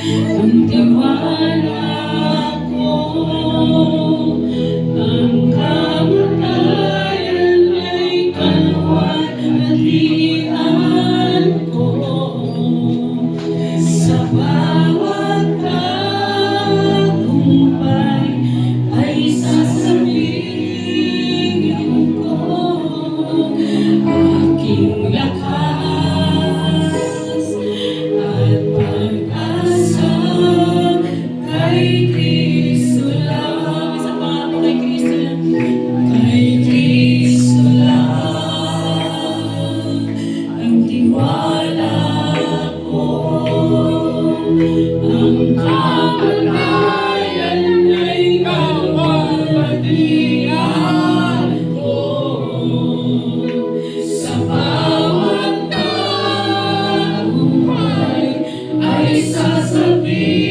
ang tiwala ko, ang kamatayan ay kalwalhatian ko. Sa bawat tagumpay ay sasabihin ko, aking lakas at pag-asa kay Kristo lang. Isa pa nga po, kay Kristo lang. Kay Kristo lang ang tiwala ko, ang kamatayan ay kalwalhatian ko. Sa bawat tagumpay ay sasabihin